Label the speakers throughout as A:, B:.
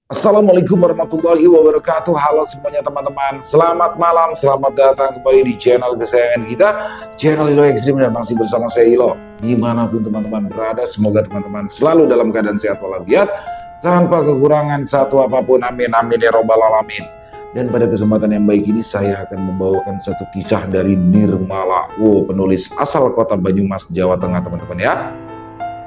A: Assalamualaikum warahmatullahi wabarakatuh. Halo semuanya teman-teman. Selamat malam, selamat datang kembali di channel kesayangan kita, channel Ilo Ekstrim, dan masih bersama saya Ilo. Dimanapun teman-teman berada, semoga teman-teman selalu dalam keadaan sehat walafiat, tanpa kekurangan satu apapun. Amin, amin ya robbal alamin. Dan pada kesempatan yang baik ini saya akan membawakan satu kisah dari Nirmala, penulis asal kota Banyumas, Jawa Tengah teman-teman ya.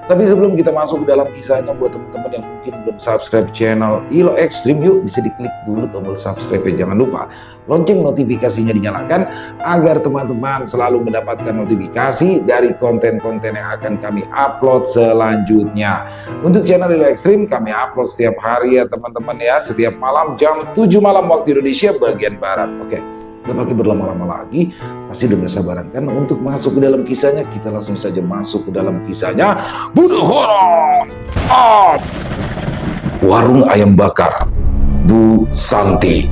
A: Tapi sebelum kita masuk ke dalam kisahnya, buat teman-teman yang mungkin belum subscribe channel Ilo Ekstrim, yuk bisa diklik dulu tombol subscribe ya. Jangan lupa lonceng notifikasinya dinyalakan agar teman-teman selalu mendapatkan notifikasi dari konten-konten yang akan kami upload selanjutnya. Untuk channel Ilo Ekstrim kami upload setiap hari ya teman-teman ya, setiap malam jam 7 malam waktu Indonesia bagian Barat. Oke. Gak pakai berlama-lama lagi, pasti udah gak sabaran kan untuk masuk ke dalam kisahnya. Kita langsung saja masuk ke dalam kisahnya. Bunuh horor. Warung ayam bakar Bu Santi.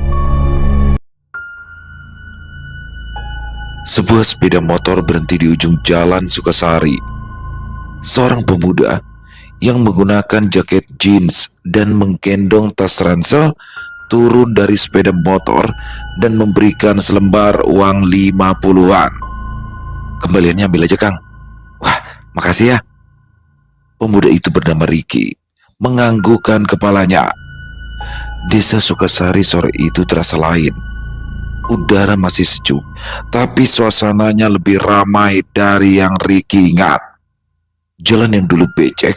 B: Sebuah sepeda motor berhenti di ujung jalan Sukasari. Seorang pemuda yang menggunakan jaket jeans dan menggendong tas ransel turun dari sepeda motor dan memberikan selembar uang 50-an. Kembaliannya ambil aja, Kang. Wah, makasih ya. Pemuda itu bernama Ricky, menganggukkan kepalanya. Desa Sukasari sore itu terasa lain. Udara masih sejuk, tapi suasananya lebih ramai dari yang Ricky ingat. Jalan yang dulu becek,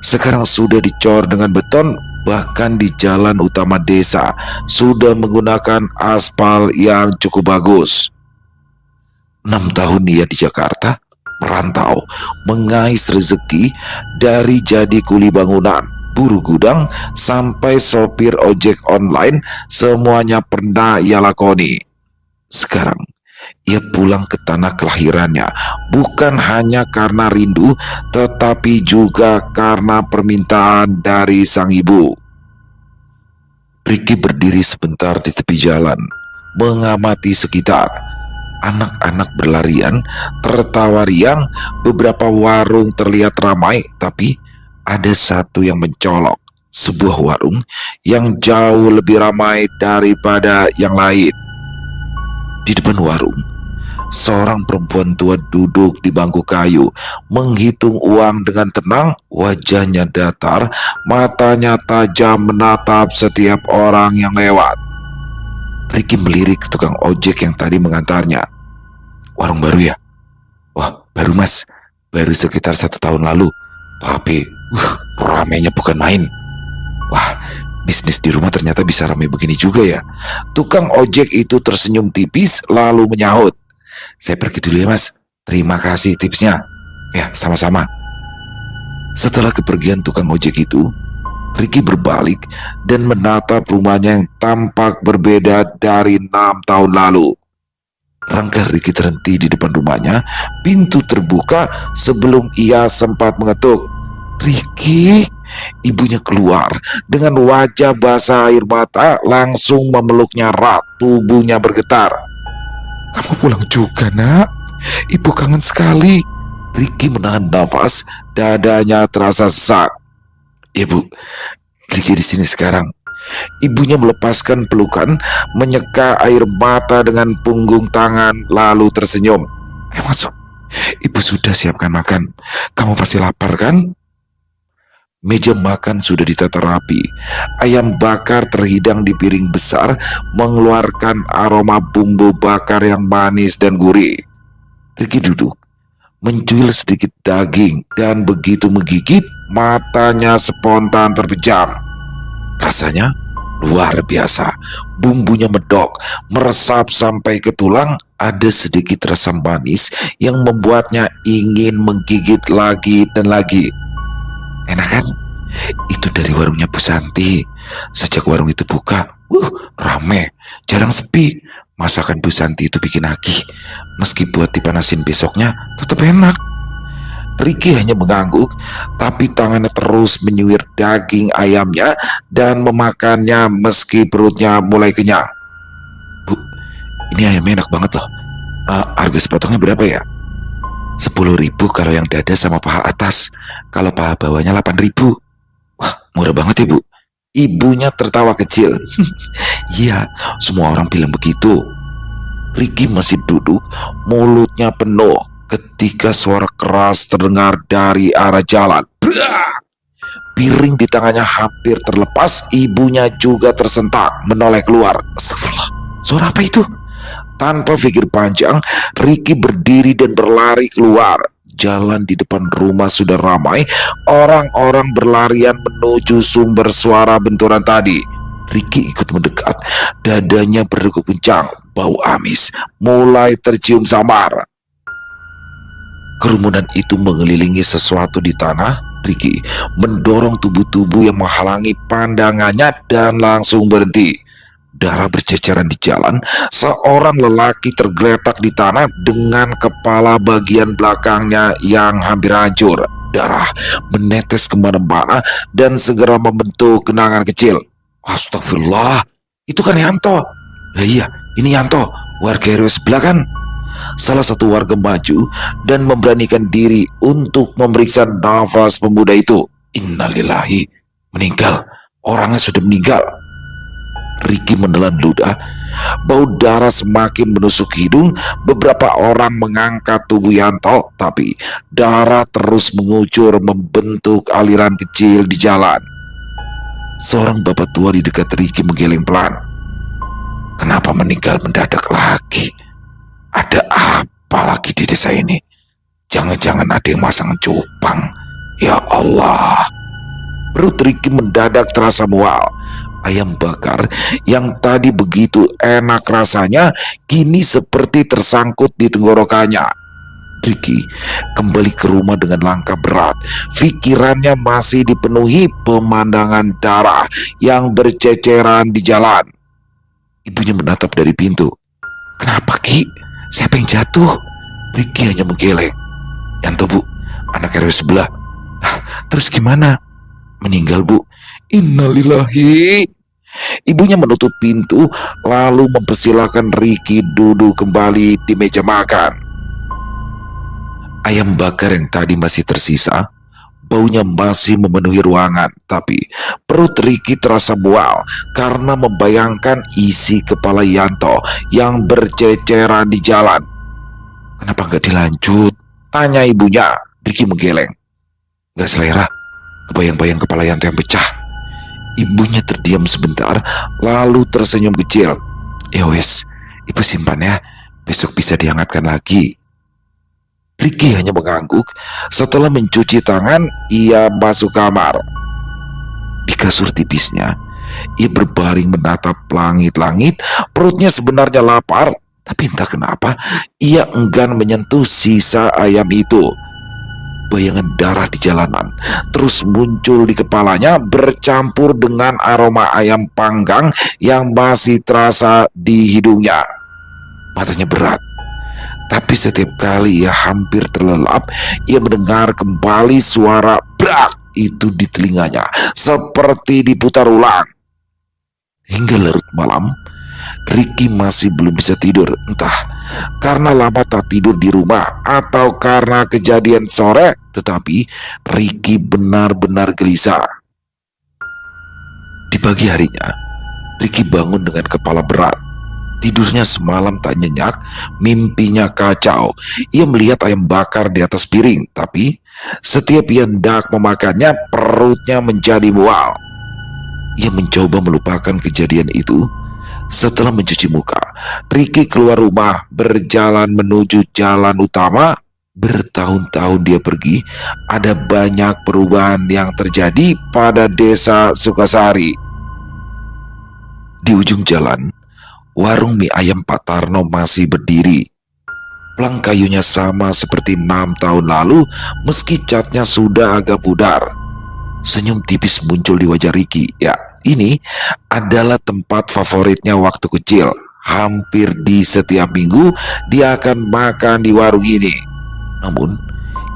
B: sekarang sudah dicor dengan beton. Bahkan di jalan utama desa sudah menggunakan aspal yang cukup bagus. 6 tahun ia di Jakarta, merantau, mengais rezeki dari jadi kuli bangunan, buruh gudang, sampai sopir ojek online, semuanya pernah ia lakoni. Sekarang ia pulang ke tanah kelahirannya, bukan hanya karena rindu, tetapi juga karena permintaan dari sang ibu. Ricky berdiri sebentar di tepi jalan, mengamati sekitar. Anak-anak berlarian, tertawa riang, beberapa warung terlihat ramai, tapi ada satu yang mencolok. Sebuah warung yang jauh lebih ramai daripada yang lain. Di depan warung, seorang perempuan tua duduk di bangku kayu, menghitung uang dengan tenang. Wajahnya datar, matanya tajam menatap setiap orang yang lewat. Ricky melirik tukang ojek yang tadi mengantarnya. Warung baru ya? Wah, baru mas, baru sekitar 1 tahun lalu. Tapi ramainya bukan main. Wah, bisnis di rumah ternyata bisa ramai begini juga ya. Tukang ojek itu tersenyum tipis lalu menyahut, saya pergi dulu ya mas, terima kasih tipsnya. Ya, sama-sama. Setelah kepergian tukang ojek itu, Ricky berbalik dan menatap rumahnya yang tampak berbeda dari 6 tahun lalu. Langkah Ricky terhenti di depan rumahnya. Pintu terbuka sebelum ia sempat mengetuk. Ricky, ibunya keluar dengan wajah basah air mata, langsung memeluknya erat. Tubuhnya bergetar. Kamu pulang juga, nak? Ibu kangen sekali. Ricky menahan nafas, dadanya terasa sesak. Ibu, Ricky di sini sekarang. Ibunya melepaskan pelukan, menyeka air mata dengan punggung tangan, lalu tersenyum. Ayo masuk. Ibu sudah siapkan makan. Kamu pasti lapar kan? Meja makan sudah ditata rapi. Ayam bakar terhidang di piring besar, mengeluarkan aroma bumbu bakar yang manis dan gurih. Ricky duduk, mencuil sedikit daging, dan begitu menggigit, matanya spontan terpejam. Rasanya luar biasa. Bumbunya medok, meresap sampai ke tulang. Ada sedikit rasa manis yang membuatnya ingin menggigit lagi dan lagi. Enak kan? Itu dari warungnya Bu Santi. Sejak warung itu buka, rame, jarang sepi. Masakan Bu Santi itu bikin agih. Meski buat dipanasin besoknya, tetap enak. Ricky hanya mengangguk, tapi tangannya terus menyuir daging ayamnya dan memakannya meski perutnya mulai kenyang. Bu, ini ayamnya enak banget loh. Harga sepotongnya berapa ya? 10.000 kalau yang dada sama paha atas. Kalau paha bawahnya 8.000. Wah, murah banget ya bu. Ibunya tertawa kecil. Iya, semua orang bilang begitu. Ricky masih duduk, mulutnya penuh ketika suara keras terdengar dari arah jalan. Brak! Piring di tangannya hampir terlepas, ibunya juga tersentak, menoleh keluar. Astagfirullah, suara apa itu? Tanpa pikir panjang, Ricky berdiri dan berlari keluar. Jalan di depan rumah sudah ramai, orang-orang berlarian menuju sumber suara benturan tadi. Ricky ikut mendekat, dadanya berdegup kencang, bau amis mulai tercium samar. Kerumunan itu mengelilingi sesuatu di tanah. Ricky mendorong tubuh-tubuh yang menghalangi pandangannya dan langsung berhenti. Darah berceceran di jalan. Seorang lelaki tergeletak di tanah dengan kepala bagian belakangnya yang hampir hancur. Darah menetes kemana-mana dan segera membentuk genangan kecil. Astagfirullah, itu kan Yanto. Iya, ini Yanto, warga RW sebelah kan? Salah satu warga maju dan memberanikan diri untuk memeriksa nafas pemuda itu. Innalillahi, meninggal, orangnya sudah meninggal. Ricky menelan ludah, bau darah semakin menusuk hidung. Beberapa orang mengangkat tubuh Yanto, tapi darah terus mengucur membentuk aliran kecil di jalan. Seorang bapak tua di dekat Ricky menggeleng pelan. Kenapa meninggal mendadak lagi? Ada apa lagi di desa ini? Jangan-jangan ada yang masang cupang. Ya Allah. Perut Ricky mendadak terasa mual. Ayam bakar yang tadi begitu enak rasanya kini seperti tersangkut di tenggorokannya. Ricky kembali ke rumah dengan langkah berat. Pikirannya masih dipenuhi pemandangan darah yang berceceran di jalan. Ibunya menatap dari pintu. Kenapa, Ki? Siapa yang jatuh? Ricky hanya menggeleng. Yanto, Bu, anak RW sebelah. Terus gimana? Meninggal, Bu. Innalillahi. Ibunya menutup pintu lalu mempersilahkan Ricky duduk kembali di meja makan. Ayam bakar yang tadi masih tersisa, baunya masih memenuhi ruangan, tapi perut Ricky terasa mual karena membayangkan isi kepala Yanto yang berceceran di jalan. Kenapa nggak dilanjut? Tanya ibunya. Ricky menggeleng. Nggak selera, kebayang-bayang kepala Yanto yang pecah. Ibunya terdiam sebentar, lalu tersenyum kecil. Ya wes, ibu simpan ya, besok bisa dihangatkan lagi. Ricky hanya mengangguk. Setelah mencuci tangan, ia masuk kamar. Di kasur tipisnya, ia berbaring menatap langit-langit. Perutnya sebenarnya lapar, tapi entah kenapa ia enggan menyentuh sisa ayam itu. Bayangan darah di jalanan terus muncul di kepalanya bercampur dengan aroma ayam panggang yang masih terasa di hidungnya. Matanya berat, tapi setiap kali ia hampir terlelap, ia mendengar kembali suara brak itu di telinganya, seperti diputar ulang. Hingga larut malam, Ricky masih belum bisa tidur, entah karena lama tak tidur di rumah atau karena kejadian sore, tetapi Ricky benar-benar gelisah. Di pagi harinya, Ricky bangun dengan kepala berat. Tidurnya semalam tak nyenyak, mimpinya kacau. Ia melihat ayam bakar di atas piring, tapi setiap ia hendak memakannya, perutnya menjadi mual. Ia mencoba melupakan kejadian itu. Setelah mencuci muka, Ricky keluar rumah, berjalan menuju jalan utama. Bertahun-tahun dia pergi, ada banyak perubahan yang terjadi pada desa Sukasari. Di ujung jalan, warung mie ayam Pak Tarno masih berdiri. Plang kayunya sama seperti 6 tahun lalu, meski catnya sudah agak pudar. Senyum tipis muncul di wajah Ricky. Ya, ini adalah tempat favoritnya waktu kecil. Hampir di setiap minggu dia akan makan di warung ini. Namun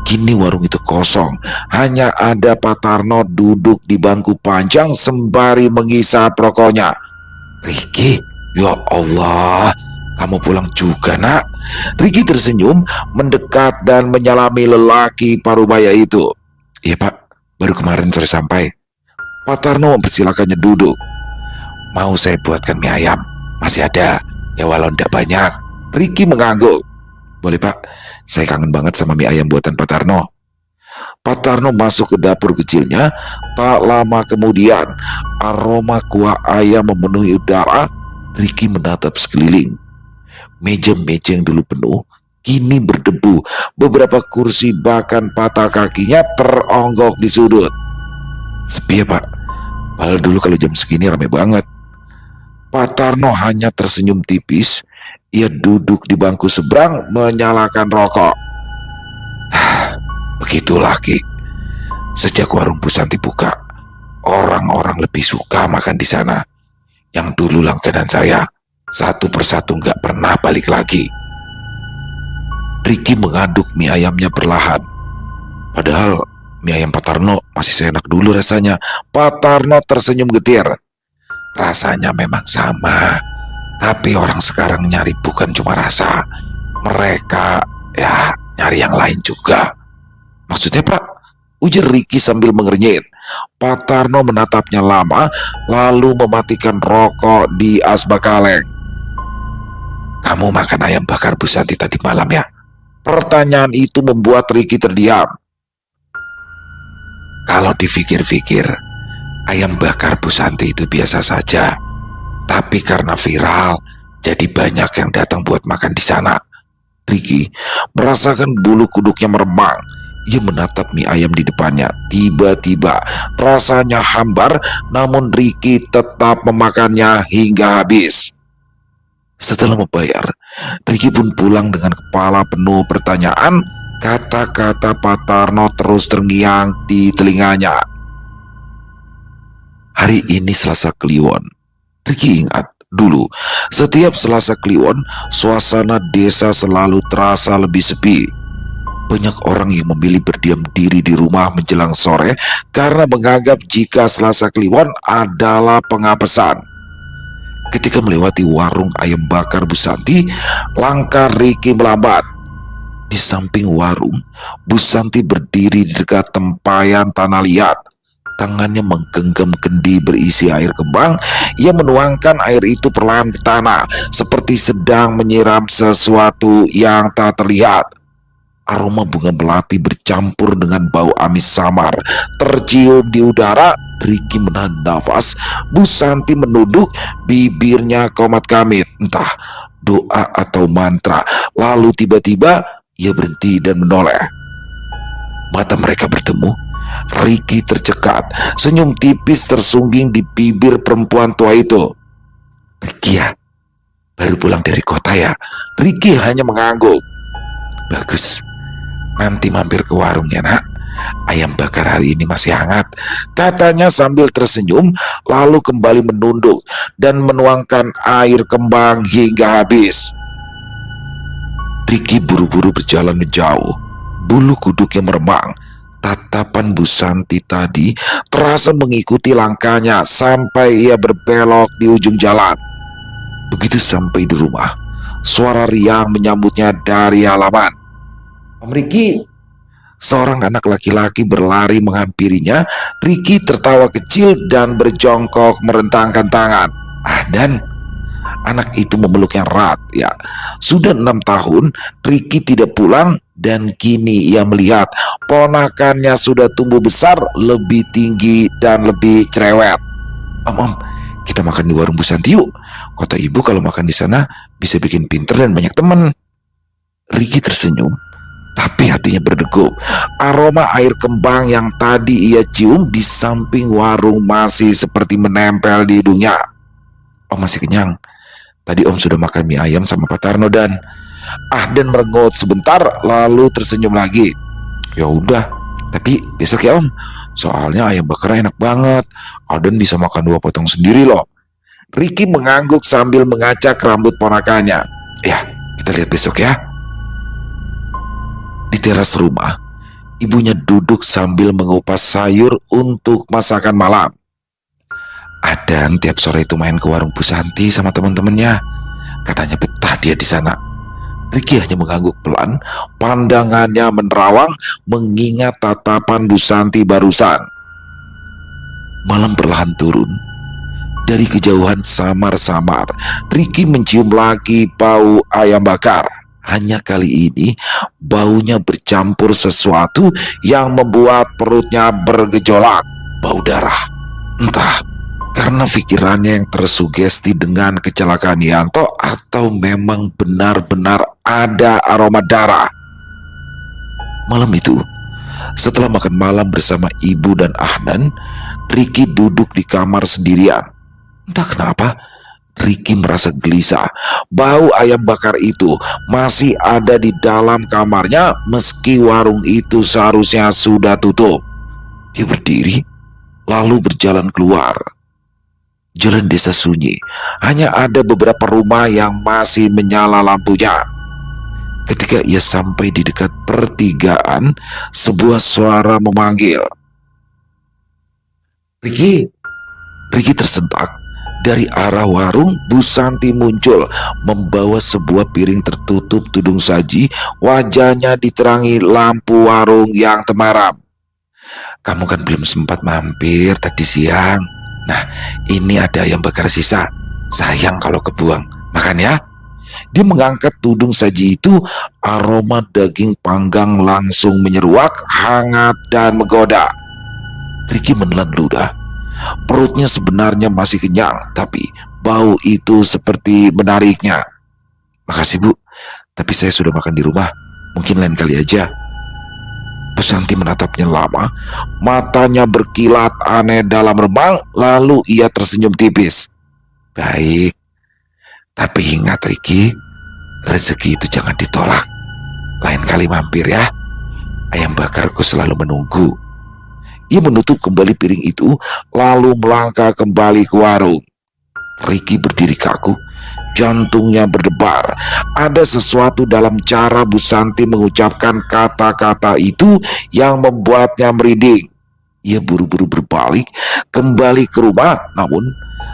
B: kini warung itu kosong. Hanya ada Pak Tarno duduk di bangku panjang sembari mengisap rokoknya. Ricky, ya Allah, kamu pulang juga, Nak. Ricky tersenyum, mendekat dan menyalami lelaki parubaya itu. Iya, Pak, baru kemarin sore sampai. Pak Tarno mempersilakannya duduk. "Mau saya buatkan mie ayam? Masih ada, ya walau tidak banyak." Ricky mengangguk. "Boleh Pak, saya kangen banget sama mie ayam buatan Pak Tarno." Pak Tarno masuk ke dapur kecilnya. Tak lama kemudian, aroma kuah ayam memenuhi udara. Ricky menatap sekeliling. Meja-meja yang dulu penuh kini berdebu. Beberapa kursi bahkan patah kakinya teronggok di sudut. Sepi ya Pak? Padahal dulu kalau jam segini rame banget. Pak Tarno hanya tersenyum tipis. Ia duduk di bangku seberang menyalakan rokok. Begitulah Ki. Sejak warung Bu Santi buka, orang-orang lebih suka makan di sana. Yang dulu langganan saya, satu persatu nggak pernah balik lagi. Ricky mengaduk mie ayamnya perlahan. Padahal mie ayam Pak Tarno masih seenak dulu rasanya. Pak Tarno tersenyum getir. Rasanya memang sama, tapi orang sekarang nyari bukan cuma rasa. Mereka ya nyari yang lain juga. Maksudnya Pak? Ujar Ricky sambil mengernyit. Pak Tarno menatapnya lama, lalu mematikan rokok di asbak kaleng. "Kamu makan ayam bakar Bu Santi tadi malam ya?" Pertanyaan itu membuat Ricky terdiam. Kalau dipikir-pikir, ayam bakar Bu Santi itu biasa saja. Tapi karena viral, jadi banyak yang datang buat makan di sana. Ricky merasakan bulu kuduknya meremang. Ia menatap mie ayam di depannya. Tiba-tiba rasanya hambar, namun Ricky tetap memakannya hingga habis. Setelah membayar, Ricky pun pulang dengan kepala penuh pertanyaan. Kata-kata Pak Tarno terus terngiang di telinganya. Hari ini Selasa Kliwon. Ricky ingat dulu, setiap Selasa Kliwon, suasana desa selalu terasa lebih sepi. Banyak orang yang memilih berdiam diri di rumah menjelang sore karena menganggap jika Selasa Kliwon adalah pengapesan. Ketika melewati warung ayam bakar Bu Santi, langkah Ricky melambat. Di samping warung, Bu Santi berdiri di dekat tempayan tanah liat. Tangannya menggenggam kendi berisi air kembang. Ia menuangkan air itu perlahan ke tanah, seperti sedang menyiram sesuatu yang tak terlihat. Aroma bunga melati bercampur dengan bau amis samar tercium di udara. Ricky menahan nafas. Bu Santi menunduk, bibirnya komat kamit, entah doa atau mantra. Lalu tiba-tiba ia berhenti dan menoleh. Mata mereka bertemu. Ricky tercekat. Senyum tipis tersungging di bibir perempuan tua itu. "Ricky ya? Baru pulang dari kota ya?" Ricky hanya mengangguk. "Bagus. Nanti mampir ke warung ya nak. Ayam bakar hari ini masih hangat," katanya sambil tersenyum, lalu kembali menunduk dan menuangkan air kembang hingga habis. Ricky buru-buru berjalan menjauh. Bulu kuduknya meremang. Tatapan Bu Santi tadi terasa mengikuti langkahnya sampai ia berbelok di ujung jalan. Begitu sampai di rumah, suara riang menyambutnya dari halaman. "Om Ricky!" Seorang anak laki-laki berlari menghampirinya. Ricky tertawa kecil dan berjongkok merentangkan tangan. Dan anak itu memeluknya erat. Ya, sudah 6 tahun Ricky tidak pulang, dan kini ia melihat ponakannya sudah tumbuh besar, lebih tinggi dan lebih cerewet. Om, kita makan di warung Bu Santi yuk. Kata ibu kalau makan di sana bisa bikin pinter dan banyak teman. Ricky tersenyum, tapi hatinya berdegup. Aroma air kembang yang tadi ia cium di samping warung masih seperti menempel di hidungnya. "Om masih kenyang. Tadi Om sudah makan mie ayam sama Pak Tarno dan..." Dan merengut sebentar lalu tersenyum lagi. "Ya udah, tapi besok ya Om. Soalnya ayam bakar enak banget. Aden bisa makan 2 potong sendiri loh." Ricky mengangguk sambil mengacak rambut ponakannya. "Ya, kita lihat besok ya." Di teras rumah, ibunya duduk sambil mengupas sayur untuk masakan malam. Adan tiap sore itu main ke warung Bu Santi sama teman-temannya. Katanya betah dia di sana. Ricky hanya mengangguk pelan, pandangannya menerawang mengingat tatapan Bu Santi barusan. Malam perlahan turun. Dari kejauhan samar-samar, Ricky mencium lagi bau ayam bakar. Hanya kali ini, baunya bercampur sesuatu yang membuat perutnya bergejolak. Bau darah. Entah karena pikirannya yang tersugesti dengan kecelakaan Yanto atau memang benar-benar ada aroma darah. Malam itu, setelah makan malam bersama ibu dan Ahnan, Ricky duduk di kamar sendirian. Entah kenapa, Ricky merasa gelisah. Bau ayam bakar itu masih ada di dalam kamarnya meski warung itu seharusnya sudah tutup. Dia berdiri, lalu berjalan keluar. Jalan desa sunyi, hanya ada beberapa rumah yang masih menyala lampunya. Ketika ia sampai di dekat pertigaan, sebuah suara memanggil. Ricky! Ricky tersentak. Dari arah warung, Bu Santi muncul membawa sebuah piring tertutup tudung saji. Wajahnya diterangi lampu warung yang temaram. Kamu kan belum sempat mampir tadi siang. Nah, ini ada ayam bakar sisa. Sayang kalau kebuang. Makan ya. Dia mengangkat tudung saji itu. Aroma daging panggang langsung menyeruak, hangat dan menggoda. Ricky menelan ludah. Perutnya sebenarnya masih kenyang, tapi bau itu seperti menariknya. Makasih Bu, tapi saya sudah makan di rumah. Mungkin lain kali aja. Bu Santi menatapnya lama, matanya berkilat aneh dalam remang, lalu ia tersenyum tipis. Baik, tapi ingat Ricky, rezeki itu jangan ditolak. Lain kali mampir ya. Ayam bakarku selalu menunggu. Ia menutup kembali piring itu, lalu melangkah kembali ke warung. Ricky berdiri kaku, jantungnya berdebar. Ada sesuatu dalam cara Bu Santi mengucapkan kata-kata itu yang membuatnya merinding. Ia buru-buru berbalik kembali ke rumah, namun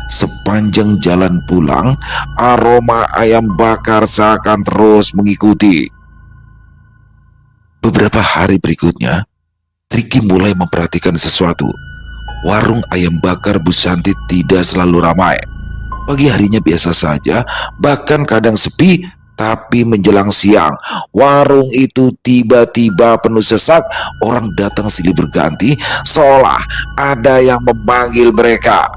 B: sepanjang jalan pulang, aroma ayam bakar seakan terus mengikuti. Beberapa hari berikutnya, Ricky mulai memperhatikan sesuatu. Warung ayam bakar Bu Santi tidak selalu ramai. Pagi harinya biasa saja, bahkan kadang sepi, tapi menjelang siang, warung itu tiba-tiba penuh sesak. Orang datang silih berganti, seolah ada yang memanggil mereka.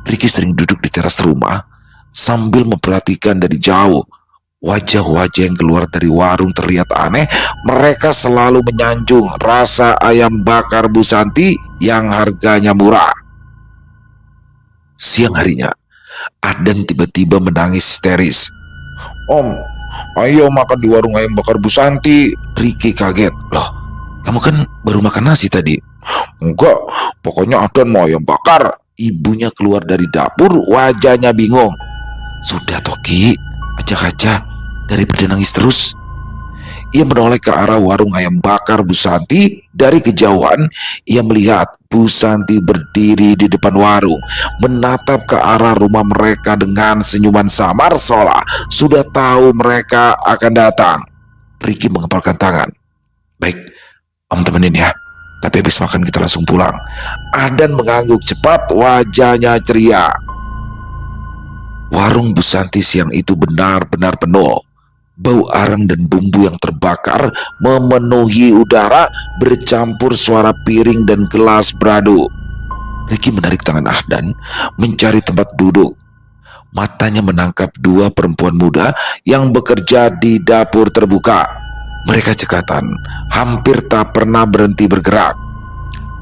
B: Ricky sering duduk di teras rumah, sambil memperhatikan dari jauh. Wajah-wajah yang keluar dari warung terlihat aneh. Mereka selalu menyanjung rasa ayam bakar Bu Santi yang harganya murah. Siang harinya, Adan tiba-tiba menangis histeris. Om, ayo makan di warung ayam bakar Bu Santi. Ricky kaget. Loh, kamu kan baru makan nasi tadi. Enggak, pokoknya Adan mau ayam bakar. Ibunya keluar dari dapur, wajahnya bingung. Sudah Toki, ajak aja daripada nangis terus. Ia menoleh ke arah warung ayam bakar Bu Santi. Dari kejauhan, ia melihat Bu Santi berdiri di depan warung, menatap ke arah rumah mereka dengan senyuman samar, seolah sudah tahu mereka akan datang. Ricky mengepalkan tangan. Baik, Om temenin ya, tapi habis makan kita langsung pulang. Adan mengangguk cepat, wajahnya ceria. Warung Bu Santi siang itu benar-benar penuh. Bau arang dan bumbu yang terbakar memenuhi udara, bercampur suara piring dan gelas beradu. Ricky menarik tangan Ahdan, mencari tempat duduk. Matanya menangkap dua perempuan muda yang bekerja di dapur terbuka. Mereka cekatan, hampir tak pernah berhenti bergerak.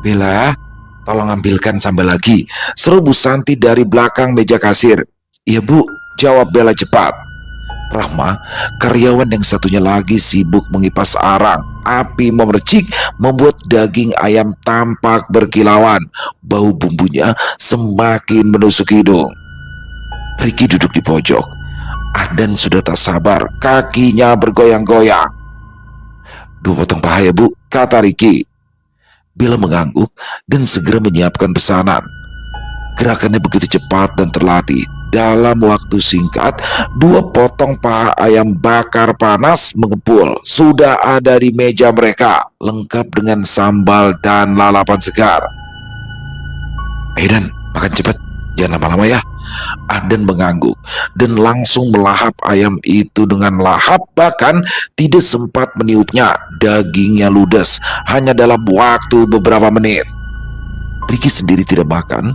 B: Bella, tolong ambilkan sambal lagi, seru Bu Santi dari belakang meja kasir. Iya Bu, jawab Bella cepat. Rahma, karyawan yang satunya lagi sibuk mengipas arang. Api memercik membuat daging ayam tampak berkilauan. Bau bumbunya semakin menusuk hidung. Ricky duduk di pojok. Adan sudah tak sabar, kakinya bergoyang-goyang. 2 potong paha ya Bu, kata Ricky. Bella mengangguk dan segera menyiapkan pesanan. Gerakannya begitu cepat dan terlatih. Dalam waktu singkat, 2 potong paha ayam bakar panas mengepul sudah ada di meja mereka, lengkap dengan sambal dan lalapan segar. Ayo Dan, makan cepat, jangan lama-lama ya. Adan mengangguk dan langsung melahap ayam itu dengan lahap, bahkan tidak sempat meniupnya. Dagingnya ludes hanya dalam waktu beberapa menit. Ricky sendiri tidak makan,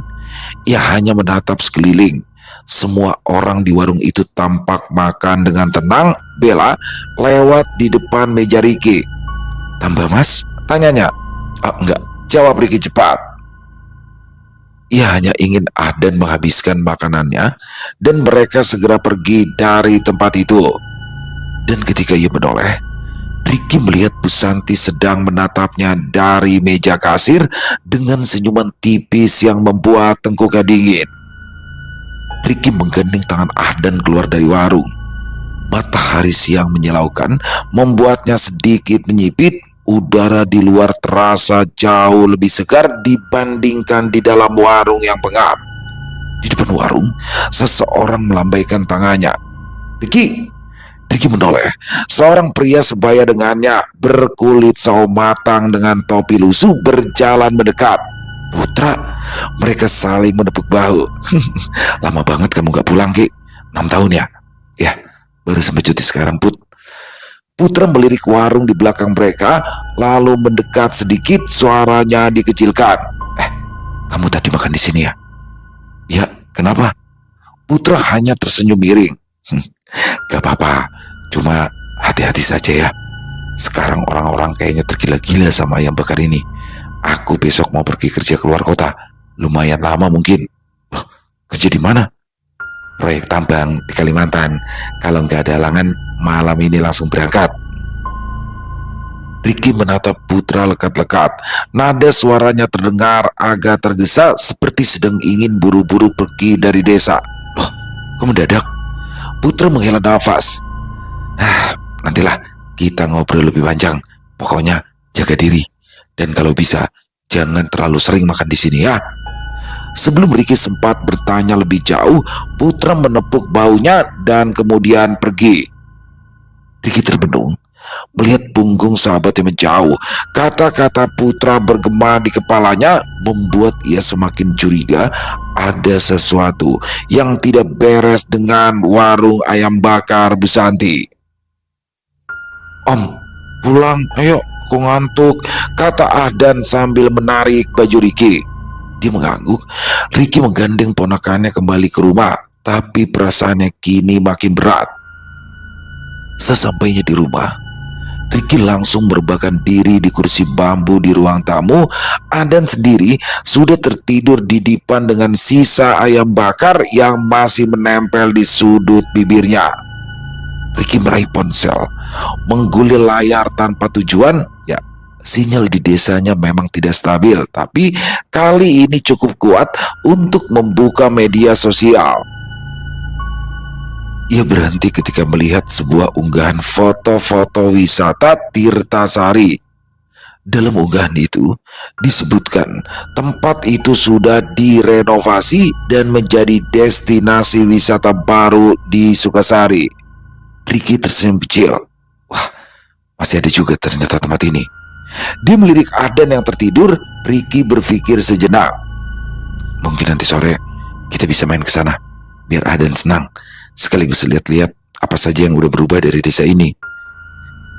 B: ia hanya menatap sekeliling. Semua orang di warung itu tampak makan dengan tenang. Bella lewat di depan meja Ricky. "Tambah Mas?" tanyanya. "Oh, enggak," jawab Ricky cepat. Ia hanya ingin Adan menghabiskan makanannya dan mereka segera pergi dari tempat itu. Dan ketika ia menoleh, Ricky melihat Bu Santi sedang menatapnya dari meja kasir dengan senyuman tipis yang membuat tengkuknya dingin. Ricky menggandeng tangan Adan keluar dari warung. Matahari siang menyilaukan membuatnya sedikit menyipit. Udara di luar terasa jauh lebih segar dibandingkan di dalam warung yang pengap. Di depan warung, seseorang melambaikan tangannya. Ricky menoleh. Seorang pria sebaya dengannya, berkulit sawo matang dengan topi lusuh, berjalan mendekat. "Putra." Mereka saling menepuk bahu. "Lama banget kamu gak pulang, Ki. 6 tahun ya?" "Ya, baru sampai cuti sekarang, Put." Putra melirik warung di belakang mereka, lalu mendekat sedikit, suaranya dikecilkan. "Kamu tadi makan di sini ya?" "Ya, kenapa?" Putra hanya tersenyum miring. "Gak apa-apa, cuma hati-hati saja ya. Sekarang orang-orang kayaknya tergila-gila sama ayam bakar ini. Aku besok mau pergi kerja keluar kota, lumayan lama mungkin." "Loh, kerja di mana?" "Proyek tambang di Kalimantan. Kalau nggak ada halangan, malam ini langsung berangkat." Ricky menatap Putra lekat-lekat. Nada suaranya terdengar agak tergesa, seperti sedang ingin buru-buru pergi dari desa. "Loh, kok mendadak?" Putra menghela nafas. Nantilah kita ngobrol lebih panjang. Pokoknya jaga diri. Dan kalau bisa, jangan terlalu sering makan di sini ya." Sebelum Ricky sempat bertanya lebih jauh, Putra menepuk baunya dan kemudian pergi. Ricky termenung melihat punggung sahabatnya menjauh. Kata-kata Putra bergema di kepalanya membuat ia semakin curiga ada sesuatu yang tidak beres dengan warung ayam bakar Bu Santi. "Om, pulang, ayo, aku ngantuk," kata Adan sambil menarik baju Ricky. Dia mengangguk. Ricky menggandeng ponakannya kembali ke rumah, tapi perasaannya kini makin berat. Sesampainya di rumah, Ricky langsung merebahkan diri di kursi bambu di ruang tamu. Adan sendiri sudah tertidur di dipan dengan sisa ayam bakar yang masih menempel di sudut bibirnya. Ricky meraih ponsel, menggulir layar tanpa tujuan. Ya, sinyal di desanya memang tidak stabil, tapi kali ini cukup kuat untuk membuka media sosial. Ia berhenti ketika melihat sebuah unggahan foto-foto wisata Tirtasari. Dalam unggahan itu disebutkan tempat itu sudah direnovasi dan menjadi destinasi wisata baru di Sukasari. Ricky tersenyum kecil. Wah, masih ada juga ternyata tempat ini. Dia melirik Adan yang tertidur. Ricky berpikir sejenak. Mungkin nanti sore kita bisa main ke sana, biar Adan senang, sekaligus lihat-lihat apa saja yang udah berubah dari desa ini.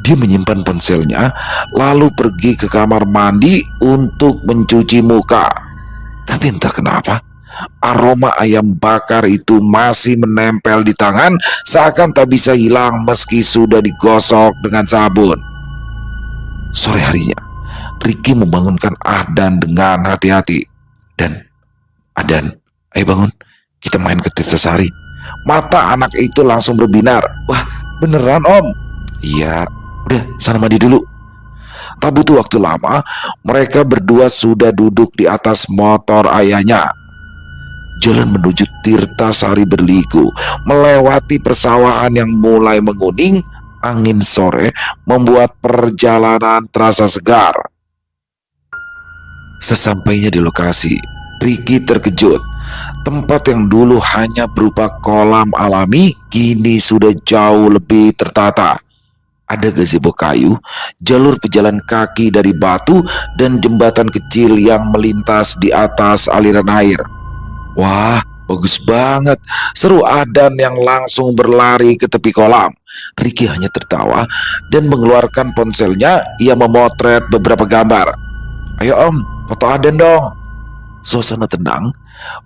B: Dia menyimpan ponselnya, lalu pergi ke kamar mandi untuk mencuci muka. Tapi entah kenapa, aroma ayam bakar itu masih menempel di tangan, seakan tak bisa hilang meski sudah digosok dengan sabun. Sore harinya, Ricky membangunkan Adan dengan hati-hati. Adan, ayo bangun, kita main ke Tirtasari. Mata anak itu langsung berbinar. Wah, beneran Om? Iya, udah sana mandi dulu. Tak butuh waktu lama, mereka berdua sudah duduk di atas motor ayahnya. Jalan menuju Tirtasari berliku, melewati persawahan yang mulai menguning. Angin sore membuat perjalanan terasa segar. Sesampainya di lokasi, Ricky terkejut. Tempat yang dulu hanya berupa kolam alami kini sudah jauh lebih tertata. Ada gazebo kayu, jalur pejalan kaki dari batu, dan jembatan kecil yang melintas di atas aliran air. Wah, bagus banget. Seru Adan yang langsung berlari ke tepi kolam. Ricky hanya tertawa dan mengeluarkan ponselnya. Ia memotret beberapa gambar. Ayo om, foto Adan dong. Suasana tenang.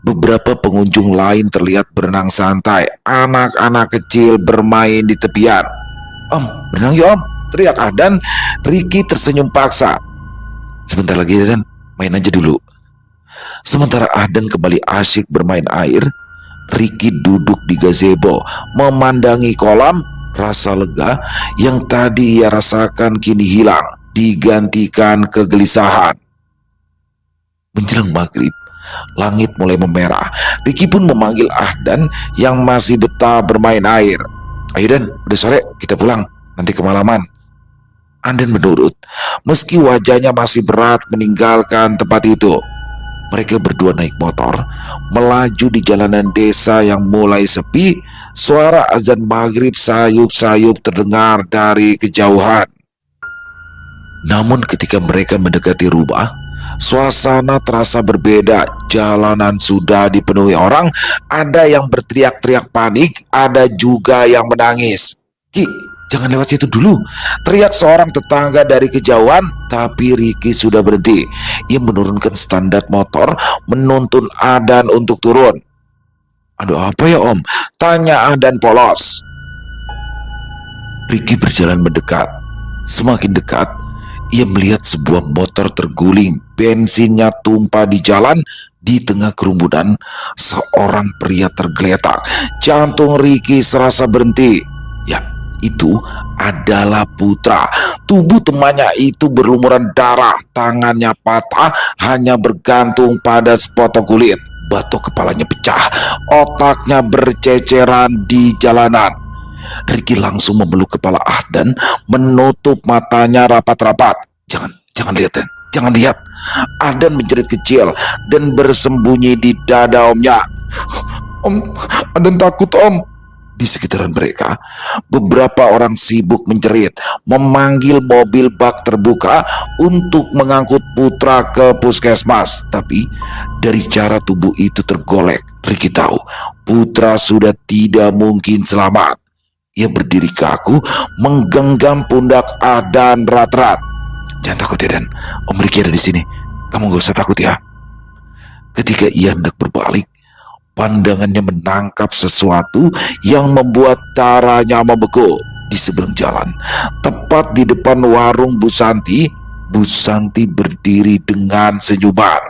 B: Beberapa pengunjung lain terlihat berenang santai. Anak-anak kecil bermain di tepian. Om, berenang yuk om, teriak Adan. Ricky tersenyum paksa. Sebentar lagi Adan, main aja dulu. Sementara Adan kembali asyik bermain air, Ricky duduk di gazebo memandangi kolam. Rasa lega yang tadi ia rasakan kini hilang, digantikan kegelisahan. Menjelang maghrib, langit mulai memerah. Ricky pun memanggil Adan yang masih betah bermain air. Ayo Dan, udah sore, kita pulang, nanti kemalaman. Adan menurut, meski wajahnya masih berat meninggalkan tempat itu. Mereka berdua naik motor, melaju di jalanan desa yang mulai sepi. Suara azan maghrib sayup-sayup terdengar dari kejauhan. Namun ketika mereka mendekati rumah, suasana terasa berbeda. Jalanan sudah dipenuhi orang. Ada yang berteriak-teriak panik, ada juga yang menangis. Ki, jangan lewat situ dulu, teriak seorang tetangga dari kejauhan. Tapi Ricky sudah berhenti. Ia menurunkan standar motor, menuntun Adan untuk turun. Aduh, apa ya om? Tanya Adan polos. Ricky berjalan mendekat. Semakin dekat, ia melihat sebuah motor terguling. Bensinnya tumpah di jalan. Di tengah kerumunan, seorang pria tergeletak. Jantung Ricky serasa berhenti. Ya, itu adalah Putra. Tubuh temannya itu berlumuran darah. Tangannya patah, hanya bergantung pada sepotong kulit. Batok kepalanya pecah, otaknya berceceran di jalanan. Ricky langsung memeluk kepala Adan, menutup matanya rapat-rapat. Jangan lihat Dan, jangan lihat. Adan menjerit kecil dan bersembunyi di dada omnya. Om, Adan takut om. Di sekitaran mereka, beberapa orang sibuk menjerit, memanggil mobil bak terbuka untuk mengangkut Putra ke puskesmas. Tapi dari cara tubuh itu tergolek, Ricky tahu Putra sudah tidak mungkin selamat. Ia berdiri kaku, menggenggam pundak Adan rat-rat. Jangan takut ya Dan, Om Ricky ada di sini. Kamu gak usah takut ya. Ketika ia hendak berbalik, pandangannya menangkap sesuatu yang membuat darahnya membeku. Di seberang jalan, tepat di depan warung Bu Santi berdiri dengan senyuman.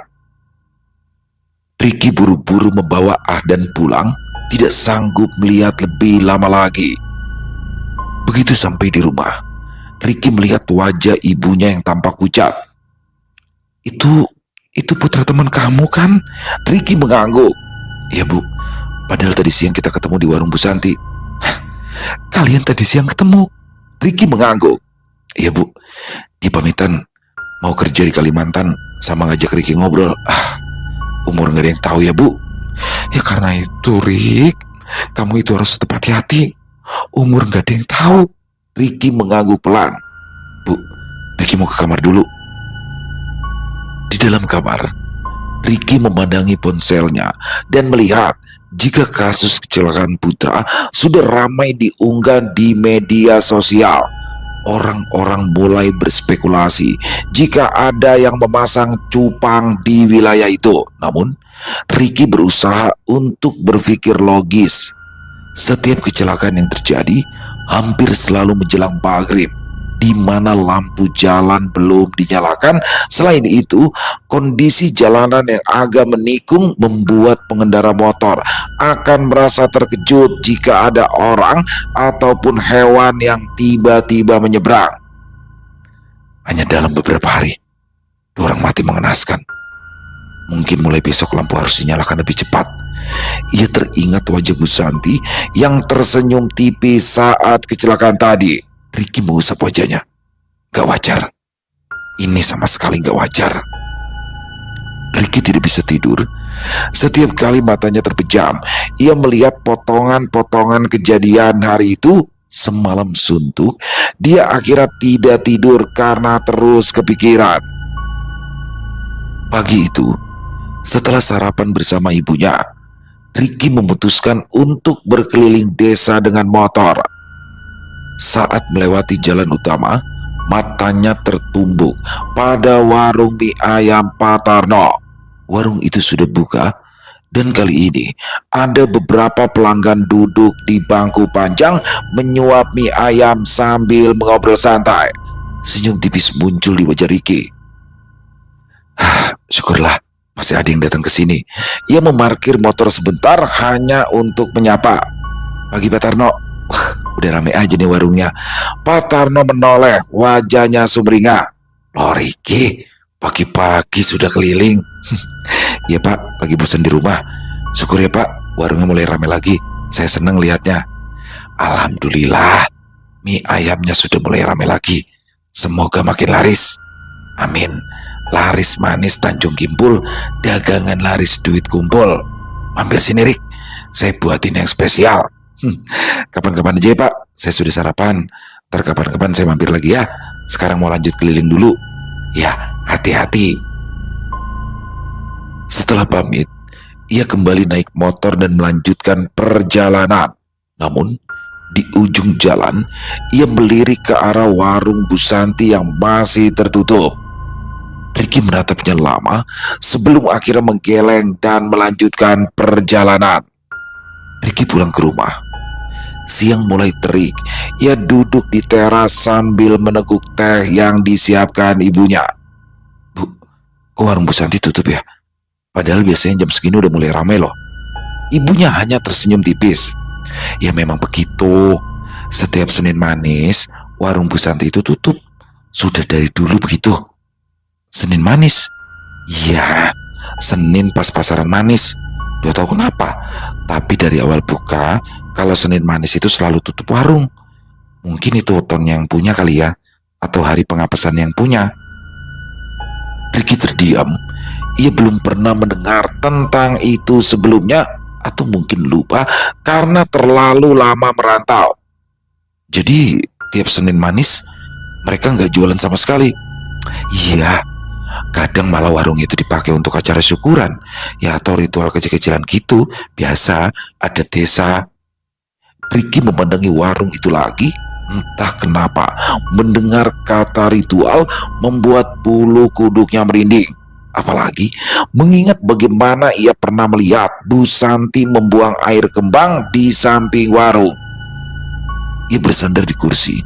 B: Ricky buru-buru membawa Adan pulang, tidak sanggup melihat lebih lama lagi. Begitu sampai di rumah, Ricky melihat wajah ibunya yang tampak pucat. Itu Putra teman kamu kan? Ricky mengangguk. Iya Bu, padahal tadi siang kita ketemu di warung Bu Santi. Kalian tadi siang ketemu? Ricky mengangguk. Iya Bu, dia pamitan mau kerja di Kalimantan sama ngajak Ricky ngobrol. Umur gak ada yang tahu ya Bu. Ya karena itu Rick, kamu itu harus tetap hati-hati. Umur gak ada yang tahu. Ricky mengangguk pelan. Bu, Ricky mau ke kamar dulu. Di dalam kamar, Ricky memandangi ponselnya dan melihat jika kasus kecelakaan Putra sudah ramai diunggah di media sosial. Orang-orang mulai berspekulasi jika ada yang memasang cupang di wilayah itu. Namun, Ricky berusaha untuk berpikir logis. Setiap kecelakaan yang terjadi hampir selalu menjelang maghrib, di mana lampu jalan belum dinyalakan. Selain itu, kondisi jalanan yang agak menikung membuat pengendara motor akan merasa terkejut jika ada orang ataupun hewan yang tiba-tiba menyeberang. Hanya dalam beberapa hari, 2 orang mati mengenaskan. Mungkin mulai besok lampu harus dinyalakan lebih cepat. Ia teringat wajah Bu Santi yang tersenyum tipis saat kecelakaan tadi. Ricky mengusap wajahnya. Gak wajar. Ini sama sekali gak wajar. Ricky tidak bisa tidur. Setiap kali matanya terpejam, ia melihat potongan-potongan kejadian hari itu Semalam suntuk, dia akhirnya tidak tidur karena terus kepikiran. Pagi itu, setelah sarapan bersama ibunya, Ricky memutuskan untuk berkeliling desa dengan motor. Saat melewati jalan utama, matanya tertumbuk pada warung mie ayam Pak Tarno. Warung itu sudah buka, dan kali ini ada beberapa pelanggan duduk di bangku panjang menyuap mie ayam sambil mengobrol santai. Senyum tipis muncul di wajah Ricky. Syukurlah masih ada yang datang ke sini. Ia memarkir motor sebentar hanya untuk menyapa. Pagi Pak Tarno. Wah, udah rame aja nih warungnya. Pak Tarno menoleh, wajahnya sumringah. Loh Ricky, pagi-pagi sudah keliling. Ya Pak, lagi bosan di rumah. Syukur ya Pak, warungnya mulai rame lagi. Saya senang lihatnya. Alhamdulillah, mie ayamnya sudah mulai rame lagi. Semoga makin laris. Amin. Laris manis Tanjung Kimpul, dagangan laris duit kumpul. Mampir sini Rik, saya buatin yang spesial. Kapan-kapan aja ya Pak, saya sudah sarapan. Ntar kapan-kapan saya mampir lagi ya. Sekarang mau lanjut keliling dulu. Ya, hati-hati. Setelah pamit, ia kembali naik motor dan melanjutkan perjalanan. Namun, di ujung jalan, ia melirik ke arah warung Bu Santi yang masih tertutup. Ricky menatapnya lama sebelum akhirnya menggeleng dan melanjutkan perjalanan. Ricky pulang ke rumah. Siang mulai terik. Ia duduk di teras sambil meneguk teh yang disiapkan ibunya. Bu, kok warung Bu Santi tutup ya? Padahal biasanya jam segini udah mulai ramai loh. Ibunya hanya tersenyum tipis. Ya memang begitu. Setiap Senin Manis, warung Bu Santi itu tutup. Sudah dari dulu begitu. Senin Manis? Iya, Senin pas pasaran manis. Gak tahu kenapa, tapi dari awal buka, kalau Senin Manis itu selalu tutup warung. Mungkin itu Oton yang punya kali ya, atau hari pengapesan yang punya. Ricky terdiam. Ia belum pernah mendengar tentang itu sebelumnya, atau mungkin lupa karena terlalu lama merantau. Jadi tiap Senin Manis mereka nggak jualan sama sekali. Iya, kadang malah warung itu dipakai untuk acara syukuran, ya atau ritual kecil-kecilan gitu. Biasa ada desa. Ricky memandangi warung itu lagi. Entah kenapa mendengar kata ritual membuat bulu kuduknya merinding. Apalagi mengingat bagaimana ia pernah melihat Bu Santi membuang air kembang di samping warung. Ia bersandar di kursi,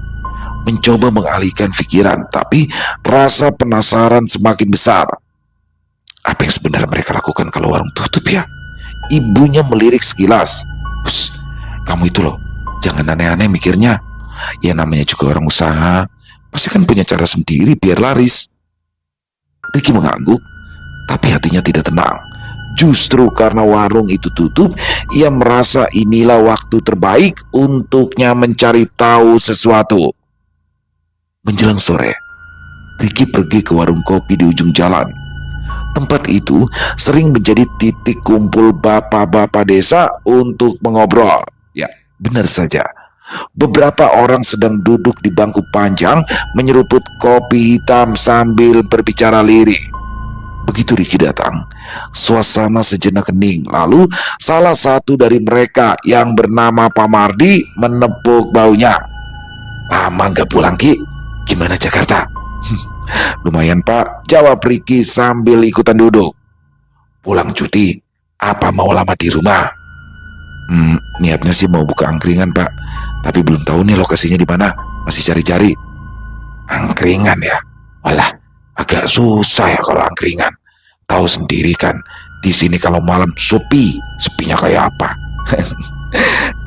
B: mencoba mengalihkan pikiran, tapi rasa penasaran semakin besar. Apa yang sebenarnya mereka lakukan kalau warung tutup ya? Ibunya melirik sekilas. Bus, kamu itu loh, jangan aneh-aneh mikirnya. Ya namanya juga orang usaha, pasti kan punya cara sendiri biar laris. Ricky mengangguk, tapi hatinya tidak tenang. Justru karena warung itu tutup, ia merasa inilah waktu terbaik untuknya mencari tahu sesuatu. Menjelang sore, Ricky pergi ke warung kopi di ujung jalan. Tempat itu sering menjadi titik kumpul bapak-bapak desa untuk mengobrol. Ya, benar saja. Beberapa orang sedang duduk di bangku panjang menyeruput kopi hitam sambil berbicara lirik. Begitu Ricky datang, suasana sejenak hening. Lalu salah satu dari mereka yang bernama Pak Mardi menepuk baunya. Lama nggak pulang Ki? Gimana Jakarta? Lumayan Pak, jawab Ricky sambil ikutan duduk. Pulang cuti, apa mau lama di rumah? Niatnya sih mau buka angkringan Pak, tapi belum tahu nih lokasinya di mana, masih cari-cari. Angkringan ya? Walah, agak susah ya kalau angkringan. Tahu sendiri kan, di sini kalau malam sepinya kayak apa?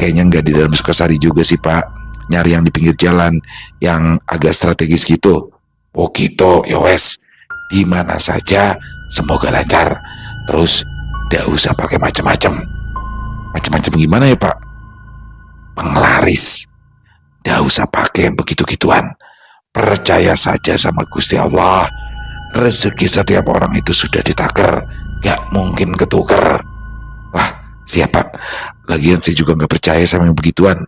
B: Kayaknya nggak di dalam Sukasari juga sih Pak. Nyari yang di pinggir jalan, yang agak strategis gitu. Oh gitu, yowes. Di mana saja, semoga lancar. Terus, nggak usah pakai macam-macam. Macam-macam gimana ya Pak? Penglaris. Nggak usah pakai begitu-gituan. Percaya saja sama Gusti Allah. Rezeki setiap orang itu sudah ditaker, gak mungkin ketuker. Wah, siapa? Lagian saya juga gak percaya sama yang begituan.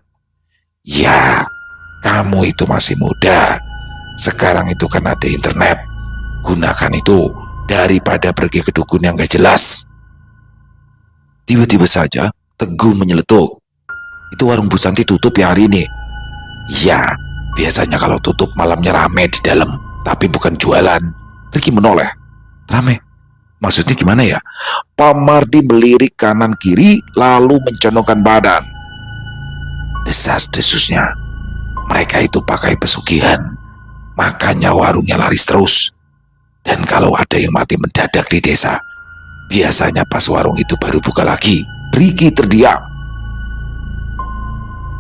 B: Ya, kamu itu masih muda. Sekarang itu kan ada internet. Gunakan itu daripada pergi ke dukun yang gak jelas. Tiba-tiba saja Teguh menyeletuk. Itu warung Bu Santi tutup ya hari ini? Ya, biasanya kalau tutup malamnya rame di dalam, tapi bukan jualan. Riki menoleh. Rame? Maksudnya gimana ya? Pak Mardi melirik kanan kiri lalu mencondongkan badan. Desas-desusnya, mereka itu pakai pesugihan, makanya warungnya laris terus. Dan kalau ada yang mati mendadak di desa, biasanya pas warung itu baru buka lagi. Riki terdiam.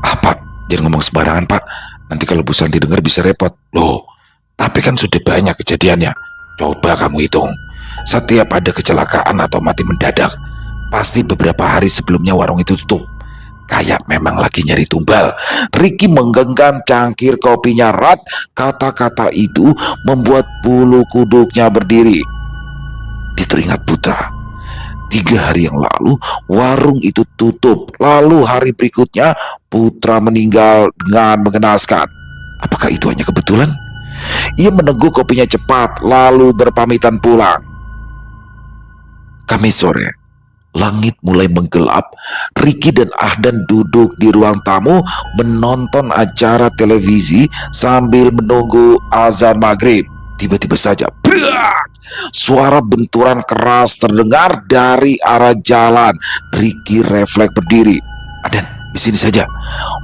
B: Ah Pak, jangan ngomong sembarangan Pak. Nanti kalau Bu Santi dengar bisa repot. Loh, tapi kan sudah banyak kejadiannya. Coba kamu hitung. Setiap ada kecelakaan atau mati mendadak, pasti beberapa hari sebelumnya warung itu tutup. Kayak memang lagi nyari tumbal. Riki menggenggam cangkir kopinya erat. Kata-kata itu membuat bulu kuduknya berdiri. Teringat Putra. 3 hari yang lalu warung itu tutup. Lalu hari berikutnya Putra meninggal dengan mengenaskan. Apakah itu hanya kebetulan? Ia meneguk kopinya cepat lalu berpamitan pulang. Kamis sore, langit mulai menggelap. Riki dan Ahdan duduk di ruang tamu menonton acara televisi sambil menunggu azan maghrib. Tiba-tiba saja, brak! Suara benturan keras terdengar dari arah jalan. Riki refleks berdiri. Ahdan, di sini saja.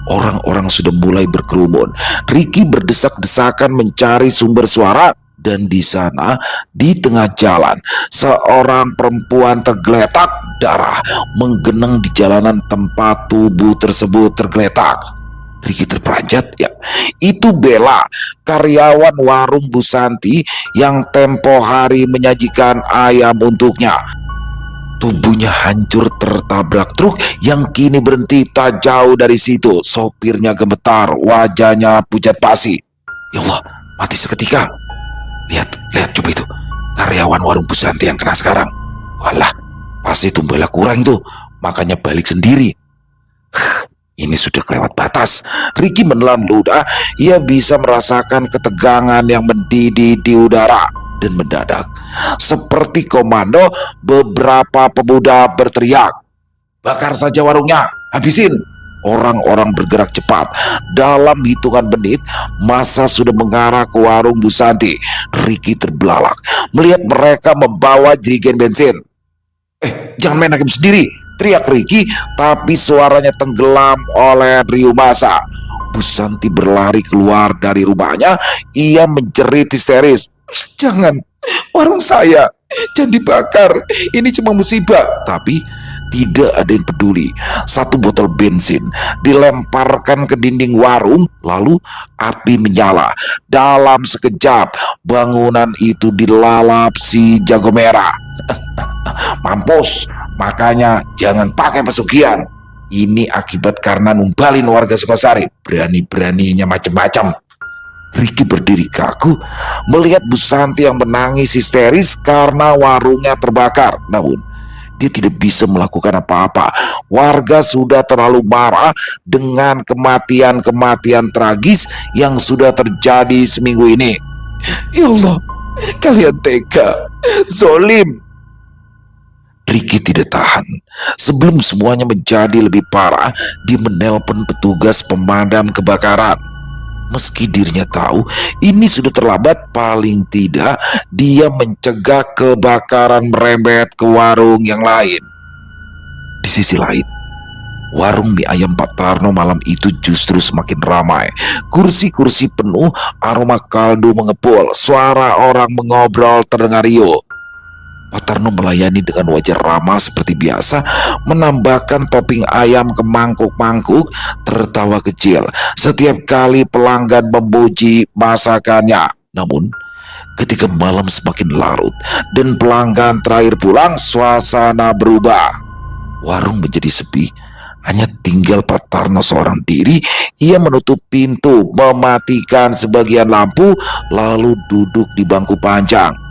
B: Orang-orang sudah mulai berkerumun. Riki berdesak-desakan mencari sumber suara. Dan di sana, di tengah jalan, seorang perempuan tergeletak darah menggenang di jalanan tempat tubuh tersebut tergeletak. Riki terperanjat, ya. Itu Bella, karyawan warung Bu Santi yang tempo hari menyajikan ayam untuknya. Tubuhnya hancur tertabrak truk yang kini berhenti tak jauh dari situ. Sopirnya gemetar, wajahnya pucat pasi. Ya Allah, mati seketika. Lihat coba itu. Karyawan warung Bu Santi yang kena sekarang. Walah, pasti tumbala kurang itu. Makanya balik sendiri. Ini sudah kelewat batas. Riki menelan ludah. Ia bisa merasakan ketegangan yang mendidih di udara. Dan mendadak, seperti komando, beberapa pemuda berteriak. Bakar saja warungnya, habisin. Orang-orang bergerak cepat. Dalam hitungan menit, massa sudah mengarah ke warung Bu Santi. Riki terbelalak melihat mereka membawa jerigen bensin. Jangan main hakim sendiri, teriak Riki, tapi suaranya tenggelam oleh riuh massa. Bu Santi berlari keluar dari rumahnya. Ia menjerit histeris. Jangan, warung saya, jangan dibakar. Ini cuma musibah. Tapi tidak ada yang peduli. 1 botol bensin dilemparkan ke dinding warung, lalu api menyala. Dalam sekejap, bangunan itu dilalap si jago merah. Mampus, makanya jangan pakai pesugihan. Ini akibat karena numbalin warga Sukasari. Berani-beraninya macam-macam. Riki berdiri kaku melihat Bu Santi yang menangis histeris karena warungnya terbakar. Namun dia tidak bisa melakukan apa-apa. Warga sudah terlalu marah dengan kematian-kematian tragis yang sudah terjadi seminggu ini. Ya Allah, kalian tega, zolim. Riki tidak tahan. Sebelum semuanya menjadi lebih parah, dia menelpon petugas pemadam kebakaran. Meski dirinya tahu ini sudah terlambat, paling tidak dia mencegah kebakaran merembet ke warung yang lain. Di sisi lain, warung mie ayam Pak Tarno malam itu justru semakin ramai. Kursi-kursi penuh, aroma kaldu mengepul, suara orang mengobrol terdengar riuh. Pak Tarno melayani dengan wajah ramah seperti biasa, menambahkan topping ayam ke mangkuk-mangkuk, tertawa kecil setiap kali pelanggan memuji masakannya. Namun, ketika malam semakin larut dan pelanggan terakhir pulang, suasana berubah. Warung menjadi sepi, hanya tinggal Pak Tarno seorang diri. Ia menutup pintu, mematikan sebagian lampu, lalu duduk di bangku panjang.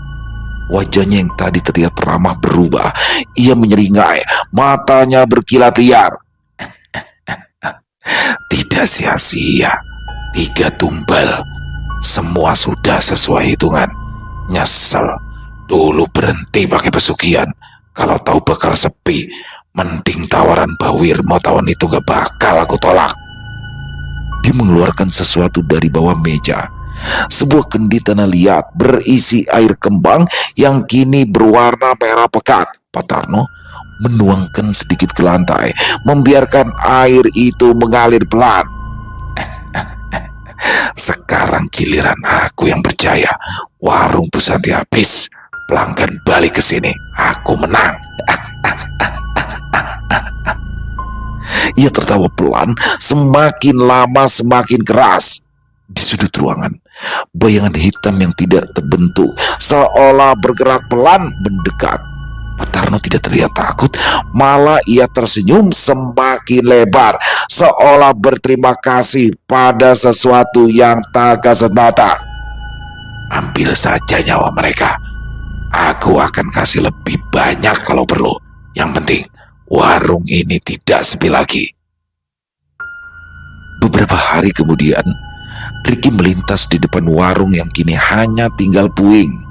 B: Wajahnya yang tadi terlihat ramah berubah. Ia menyeringai, matanya berkilat liar. Tidak Tidak sia-sia, 3 tumbal. Semua sudah sesuai hitungan. Nyesel, dulu berhenti pakai pesugihan. Kalau tahu bakal sepi, mending tawaran Mbak Wirmo tahun itu gak bakal aku tolak. Dia mengeluarkan sesuatu dari bawah meja. Sebuah kendi tanah liat berisi air kembang yang kini berwarna merah pekat. Pak Tarno menuangkan sedikit ke lantai, membiarkan air itu mengalir pelan. Sekarang giliran aku yang percaya. Warung Bu Santi habis, pelanggan balik ke sini. Aku menang. Ia tertawa pelan, semakin lama semakin keras. Di sudut ruangan, bayangan hitam yang tidak terbentuk seolah bergerak pelan mendekat. Pak Tarno tidak terlihat takut, malah ia tersenyum semakin lebar, seolah berterima kasih pada sesuatu yang tak kasat mata. Ambil saja nyawa mereka. Aku akan kasih lebih banyak kalau perlu. Yang penting, warung ini tidak sepi lagi. Beberapa hari kemudian, Ricky melintas di depan warung yang kini hanya tinggal puing.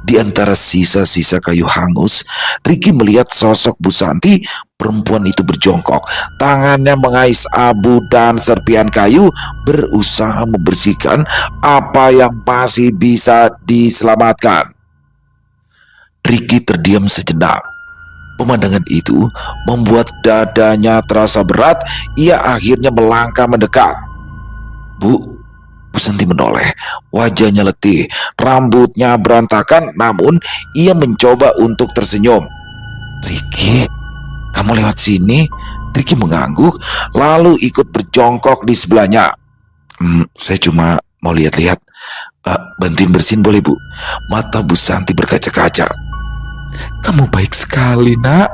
B: Di antara sisa-sisa kayu hangus, Ricky melihat sosok Bu Santi. Perempuan itu berjongkok, tangannya mengais abu dan serpian kayu, berusaha membersihkan apa yang masih bisa diselamatkan. Ricky terdiam sejenak. Pemandangan itu membuat dadanya terasa berat. Ia akhirnya melangkah mendekat. Bu Santi menoleh, wajahnya letih, rambutnya berantakan, namun ia mencoba untuk tersenyum. Ricky, kamu lewat sini? Ricky mengangguk, lalu ikut berjongkok di sebelahnya. Saya cuma mau lihat-lihat. Bantuin bersihin boleh, Bu? Mata Bu Santi berkaca-kaca. Kamu baik sekali, Nak.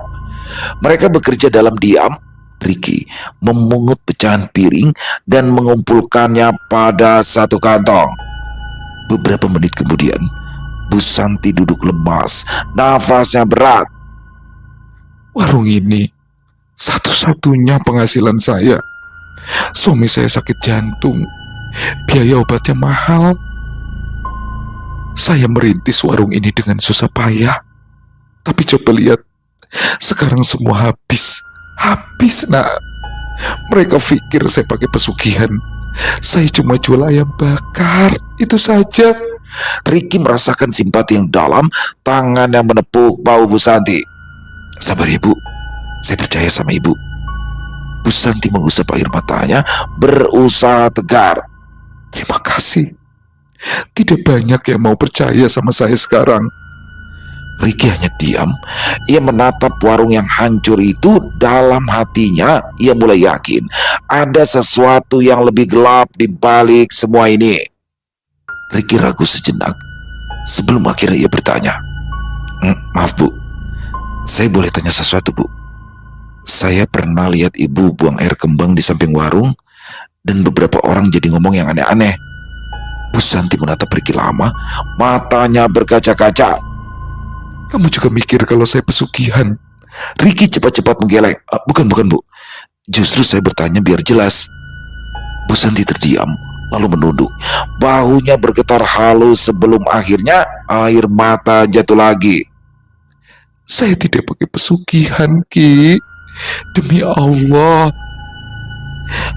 B: Mereka bekerja dalam diam. Ricky memungut pecahan piring dan mengumpulkannya pada satu kantong. Beberapa menit kemudian, Bu Santi duduk lemas, nafasnya berat. Warung ini satu-satunya penghasilan saya. Suami saya sakit jantung, biaya obatnya mahal. Saya merintis warung ini dengan susah payah. Tapi coba lihat, sekarang semua habis. Habis, Nak. Mereka pikir saya pakai pesugihan. Saya cuma jual ayam bakar, itu saja. Ricky merasakan simpati yang dalam, tangannya menepuk bahu Bu Santi. Sabar Ibu, saya percaya sama Ibu. Bu Santi mengusap air matanya, berusaha tegar. Terima kasih. Tidak banyak yang mau percaya sama saya sekarang. Ricky hanya diam. Ia menatap warung yang hancur itu. Dalam hatinya ia mulai yakin ada sesuatu yang lebih gelap di balik semua ini. Ricky ragu sejenak sebelum akhirnya ia bertanya, maaf Bu, saya boleh tanya sesuatu Bu? Saya pernah lihat Ibu buang air kembang di samping warung, dan beberapa orang jadi ngomong yang aneh-aneh. Bu Santi menatap Ricky lama, matanya berkaca-kaca. Kamu juga mikir kalau saya pesugihan? Ricky cepat-cepat menggeleng. Bukan Bu. Justru saya bertanya biar jelas. Bu Santi terdiam, lalu menunduk. Bahunya bergetar halus sebelum akhirnya air mata jatuh lagi. Saya tidak pakai pesugihan, Ki. Demi Allah.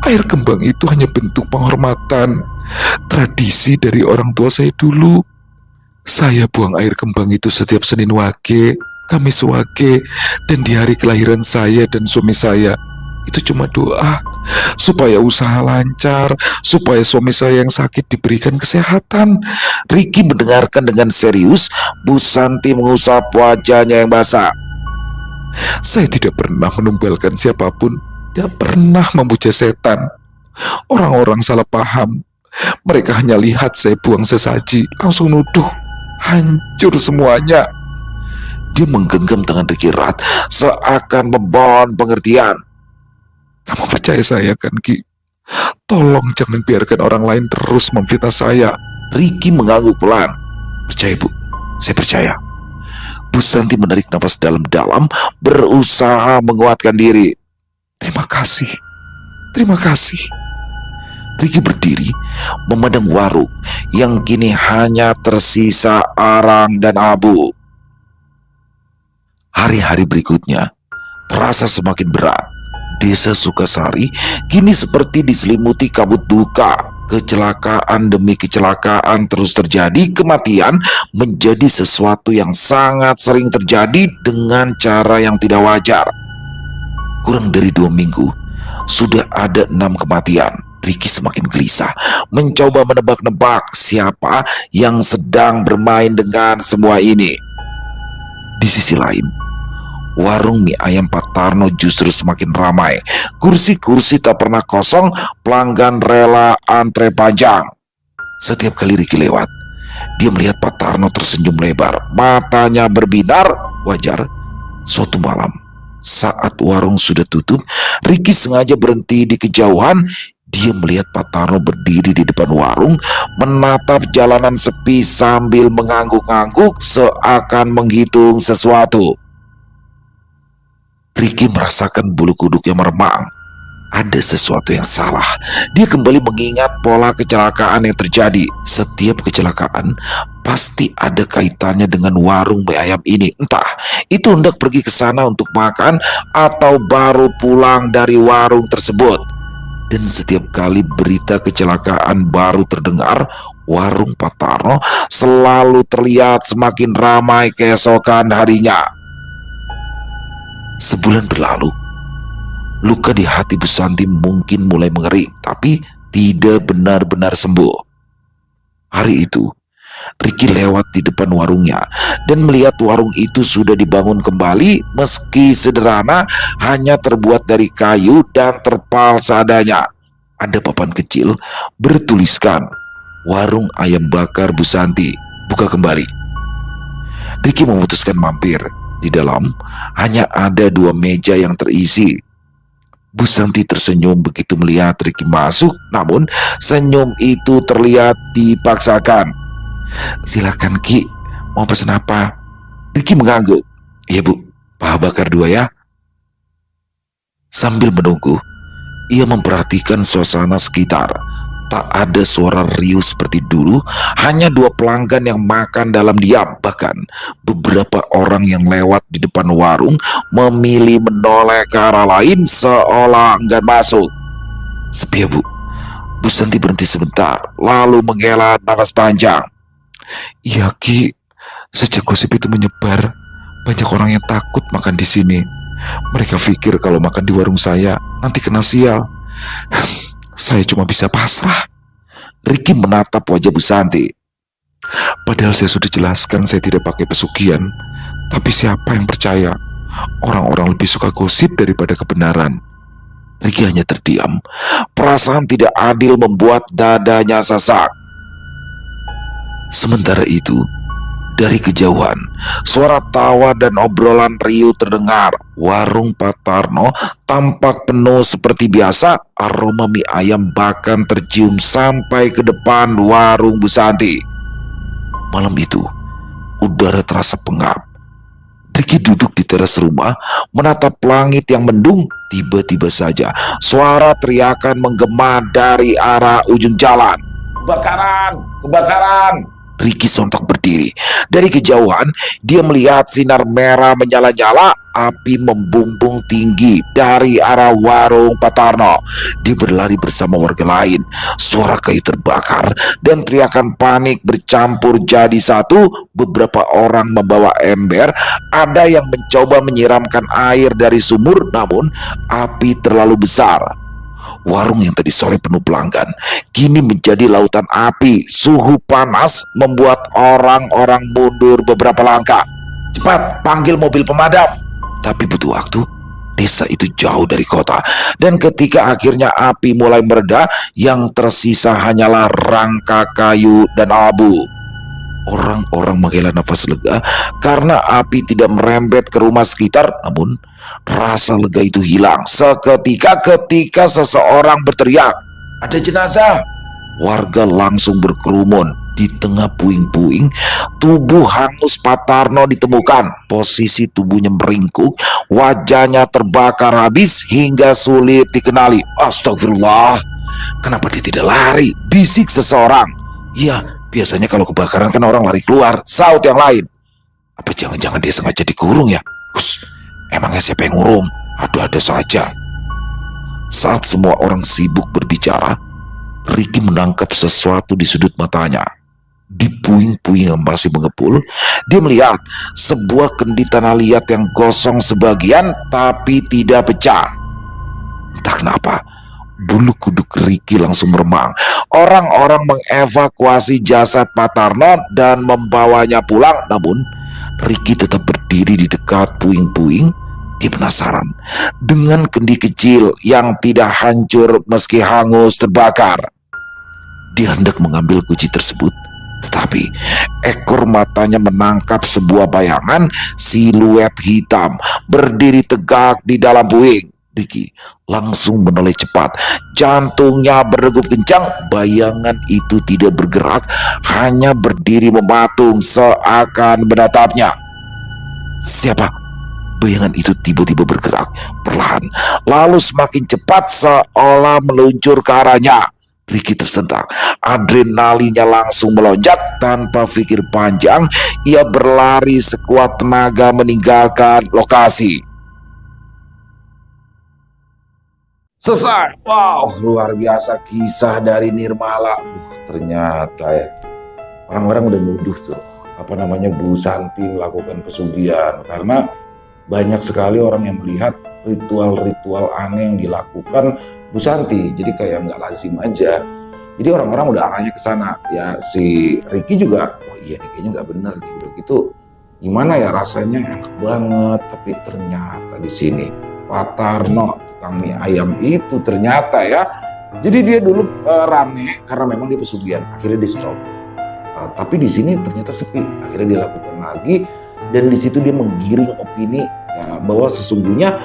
B: Air kembang itu hanya bentuk penghormatan, tradisi dari orang tua saya dulu. Saya buang air kembang itu setiap Senin Wage, Kamis Wage, dan di hari kelahiran saya dan suami saya. Itu cuma doa supaya usaha lancar, supaya suami saya yang sakit diberikan kesehatan. Ricky mendengarkan dengan serius. Bu Santi mengusap wajahnya yang basah. Saya tidak pernah menumbalkan siapapun, tidak pernah memuja setan. Orang-orang salah paham. Mereka hanya lihat saya buang sesaji, langsung nuduh. Hancur semuanya. Dia menggenggam tangan Ricky erat, seakan memohon pengertian. Kamu percaya saya kan, Ki? Tolong jangan biarkan orang lain terus memfitnah saya. Ricky mengangguk pelan. Percaya Bu, saya percaya. Bu Santi menarik napas dalam-dalam, berusaha menguatkan diri. Terima kasih. Terima kasih. Riki berdiri memandang warung yang kini hanya tersisa arang dan abu. Hari-hari berikutnya terasa semakin berat. Desa Sukasari kini seperti diselimuti kabut duka. Kecelakaan demi kecelakaan terus terjadi. Kematian menjadi sesuatu yang sangat sering terjadi dengan cara yang tidak wajar. Kurang dari 2 minggu sudah ada 6 kematian. Riki semakin gelisah, mencoba menebak-nebak siapa yang sedang bermain dengan semua ini. Di sisi lain, warung mie ayam Pak Tarno justru semakin ramai. Kursi-kursi tak pernah kosong, pelanggan rela antre panjang. Setiap kali Riki lewat, dia melihat Pak Tarno tersenyum lebar, matanya berbinar. Wajar, suatu malam saat warung sudah tutup, Riki sengaja berhenti di kejauhan. Dia melihat Pak Tarno berdiri di depan warung, menatap jalanan sepi sambil mengangguk-angguk seakan menghitung sesuatu. Riki merasakan bulu kuduknya meremang. Ada sesuatu yang salah. Dia kembali mengingat pola kecelakaan yang terjadi. Setiap kecelakaan pasti ada kaitannya dengan warung mie ayam ini. Entah itu hendak pergi ke sana untuk makan atau baru pulang dari warung tersebut. Dan setiap kali berita kecelakaan baru terdengar, warung Pak Tarno selalu terlihat semakin ramai keesokan harinya. Sebulan berlalu, luka di hati Bu Santi mungkin mulai mengering, tapi tidak benar-benar sembuh. Hari itu, Riki lewat di depan warungnya dan melihat warung itu sudah dibangun kembali, meski sederhana, hanya terbuat dari kayu dan terpal seadanya. Ada papan kecil bertuliskan "Warung Ayam Bakar Bu Santi, buka kembali". Riki memutuskan mampir. Di dalam hanya ada 2 meja yang terisi. Bu Santi tersenyum begitu melihat Riki masuk, namun senyum itu terlihat dipaksakan. "Silakan Ki, mau pesan apa?" Riki mengangguk. "Iya Bu, paha bakar 2 ya." Sambil menunggu, ia memperhatikan suasana sekitar. Tak ada suara riuh seperti dulu, hanya 2 pelanggan yang makan dalam diam. Bahkan beberapa orang yang lewat di depan warung memilih menoleh ke arah lain seolah enggan masuk. "Sepi ya Bu?" Bu Santi berhenti sebentar, lalu menghela nafas panjang. "Iya Ki, sejak gosip itu menyebar, banyak orang yang takut makan di sini. Mereka pikir kalau makan di warung saya nanti kena sial. Saya cuma bisa pasrah." Riki menatap wajah Bu Santi. "Padahal saya sudah jelaskan saya tidak pakai pesugihan. Tapi siapa yang percaya? Orang-orang lebih suka gosip daripada kebenaran." Riki hanya terdiam. Perasaan tidak adil membuat dadanya sesak. Sementara itu, dari kejauhan, suara tawa dan obrolan riuh terdengar. Warung Pak Tarno tampak penuh seperti biasa. Aroma mie ayam bahkan tercium sampai ke depan warung Bu Santi. Malam itu, udara terasa pengap. Riki duduk di teras rumah, menatap langit yang mendung. Tiba-tiba saja, suara teriakan menggema dari arah ujung jalan. "Kebakaran! Kebakaran!" Riki sontak berdiri. Dari kejauhan, dia melihat sinar merah menyala-nyala, api membumbung tinggi dari arah warung Pak Tarno. Dia berlari bersama warga lain. Suara kayu terbakar dan teriakan panik bercampur jadi satu. Beberapa orang membawa ember, ada yang mencoba menyiramkan air dari sumur, namun api terlalu besar. Warung yang tadi sore penuh pelanggan kini menjadi lautan api. Suhu panas membuat orang-orang mundur beberapa langkah. "Cepat, panggil mobil pemadam." Tapi butuh waktu. Desa itu jauh dari kota, dan ketika akhirnya api mulai mereda, yang tersisa hanyalah rangka kayu dan abu. Orang-orang menghela nafas lega karena api tidak merembet ke rumah sekitar. Namun rasa lega itu hilang seketika ketika seseorang berteriak, "Ada jenazah!" Warga langsung berkerumun. Di tengah puing-puing, tubuh hangus Pak Tarno ditemukan. Posisi tubuhnya meringkuk, wajahnya terbakar habis hingga sulit dikenali. Astagfirullah. Kenapa dia tidak lari? Bisik seseorang. Ya, biasanya kalau kebakaran kan orang lari keluar, saut yang lain. Apa jangan-jangan dia sengaja dikurung ya? Hus, emangnya siapa yang ngurung? Ada-ada saja. Saat semua orang sibuk berbicara, Ricky menangkap sesuatu di sudut matanya. Di puing-puing yang masih mengepul, dia melihat sebuah kendi tanah liat yang gosong sebagian tapi tidak pecah. Entah kenapa, bulu kuduk Ricky langsung meremang. Orang-orang mengevakuasi jasad Pak Tarno dan membawanya pulang. Namun, Ricky tetap berdiri di dekat puing-puing. Dia penasaran dengan kendi kecil yang tidak hancur meski hangus terbakar. Dia hendak mengambil kunci tersebut, tetapi ekor matanya menangkap sebuah bayangan siluet hitam berdiri tegak di dalam puing. Ricky langsung menoleh cepat. Jantungnya berdegup kencang. Bayangan itu tidak bergerak, hanya berdiri mematung seakan menatapnya. Siapa? Bayangan itu tiba-tiba bergerak perlahan, lalu semakin cepat seolah meluncur ke arahnya. Ricky tersentak. Adrenalinnya langsung melonjak. Tanpa pikir panjang, ia berlari sekuat tenaga meninggalkan lokasi.
A: Selesai. Wow, luar biasa kisah dari Nirmala. Ternyata ya, orang-orang udah nuduh tuh, Bu Santi melakukan pesugihan. Karena banyak sekali orang yang melihat ritual-ritual aneh yang dilakukan Bu Santi. Jadi kayak nggak lazim aja. Jadi orang-orang udah arahnya ke sana. Ya si Ricky juga, oh iya nih kayaknya nggak bener nih. Udah gitu, gimana ya rasanya enak banget. Tapi ternyata di sini Pak Tarno tukang mie ayam itu ternyata ya. Jadi dia dulu rame karena memang dia pesugihan. Akhirnya di stop. Tapi di sini ternyata sepi. Akhirnya dilakukan lagi dan di situ dia menggiring opini ya, bahwa sesungguhnya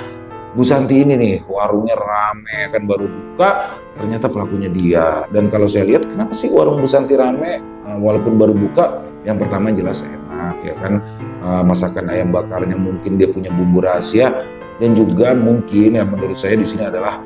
A: Bu Santi ini nih warungnya rame kan baru buka, ternyata pelakunya dia. Dan kalau saya lihat kenapa sih warung Bu Santi rame walaupun baru buka? Yang pertama jelas enak ya kan, masakan ayam bakarnya mungkin dia punya bumbu rahasia. Dan juga mungkin yang menurut saya di sini adalah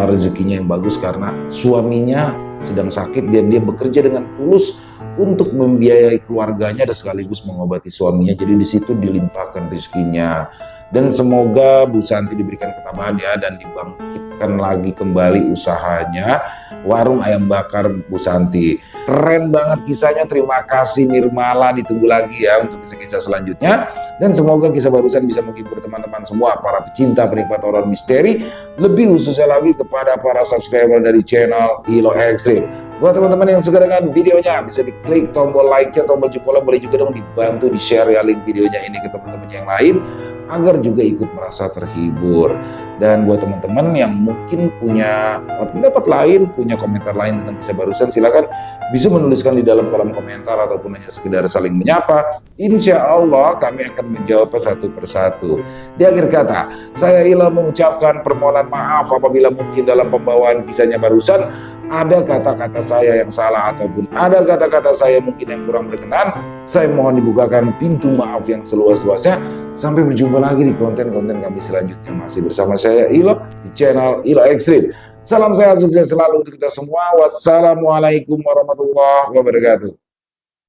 A: rezekinya yang bagus karena suaminya sedang sakit dan dia bekerja dengan tulus untuk membiayai keluarganya dan sekaligus mengobati suaminya. Jadi di situ dilimpahkan rezekinya. Dan semoga Bu Santi diberikan ketabahan ya dan dibangkitkan lagi kembali usahanya warung ayam bakar Bu Santi. Keren banget kisahnya. Terima kasih Nirmala, ditunggu lagi ya untuk kisah-kisah selanjutnya. Dan semoga kisah barusan bisa menghibur teman-teman semua para pecinta penikmat horor misteri, lebih khususnya lagi kepada para subscriber dari channel Ilo Extreme. Buat teman-teman yang suka dengan videonya, bisa diklik tombol like-nya, tombol jempolnya, boleh juga dong dibantu di-share ya link videonya ini ke teman-teman yang lain agar juga ikut merasa terhibur. Dan buat teman-teman yang mungkin punya pendapat lain, punya komentar lain tentang kisah barusan, silakan bisa menuliskan di dalam kolom komentar ataupun hanya sekedar saling menyapa. Insya Allah kami akan menjawab satu persatu. Di akhir kata, saya Ila mengucapkan permohonan maaf apabila mungkin dalam pembawaan kisahnya barusan ada kata-kata saya yang salah ataupun ada kata-kata saya mungkin yang kurang berkenan. Saya mohon dibukakan pintu maaf yang seluas-luasnya. Sampai berjumpa lagi di konten-konten kami selanjutnya. Masih bersama saya Ilo di channel Ilo Extreme. Salam sehat sukses selalu untuk kita semua. Wassalamualaikum warahmatullahi wabarakatuh.